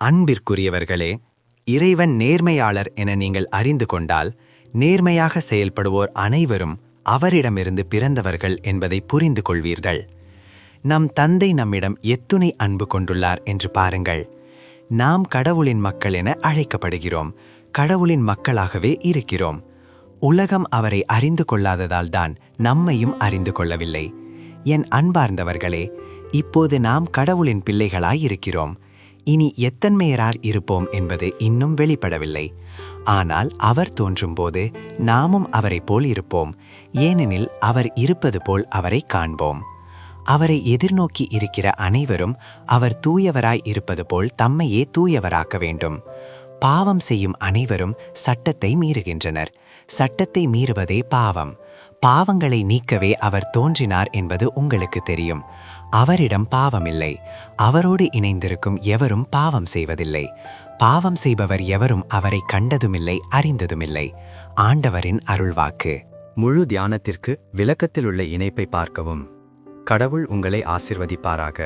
அன்பிற்குரியவர்களே, இறைவன் நேர்மையாளர் என நீங்கள் அறிந்து கொண்டால், நேர்மையாக செயல்படுவோர் அனைவரும் அவரிடமிருந்து பிறந்தவர்கள் என்பதை புரிந்து கொள்வீர்கள். நம் தந்தை நம்மிடம் எத்துணை அன்பு கொண்டுள்ளார் என்று பாருங்கள். நாம் கடவுளின் மக்கள் என அழைக்கப்படுகிறோம். கடவுளின் மக்களாகவே இருக்கிறோம். உலகம் அவரை அறிந்து கொள்ளாததால் தான் நம்மையும் அறிந்து கொள்ளவில்லை. என் அன்பார்ந்தவர்களே, இப்போது நாம் கடவுளின் பிள்ளைகளாயிருக்கிறோம். இனி எத்தன்மையரார் இருப்போம் என்பது இன்னும் வெளிப்படவில்லை. ஆனால் அவர் தோன்றும்போது நாமும் அவரை போல் இருப்போம். ஏனெனில் அவர் இருப்பது போல் அவரை காண்போம். அவரை எதிர்நோக்கி இருக்கிற அனைவரும் அவர் தூயவராய் இருப்பது போல் தம்மையே தூயவராக்க வேண்டும். பாவம் செய்யும் அனைவரும் சட்டத்தை மீறுகின்றனர். சட்டத்தை மீறுவதே பாவம். பாவங்களை நீக்கவே அவர் தோன்றினார் என்பது உங்களுக்கு தெரியும். அவரிடம் பாவமில்லை. அவரோடு இணைந்திருக்கும் எவரும் பாவம் செய்வதில்லை. பாவம் செய்பவர் எவரும் அவரை கண்டதுமில்லை, அறிந்ததுமில்லை. ஆண்டவரின் அருள்வாக்கு. முழு தியானத்திற்கு விளக்கத்தில் உள்ள இணைப்பை பார்க்கவும். கடவுள் உங்களை ஆசிர்வதிப்பாராக.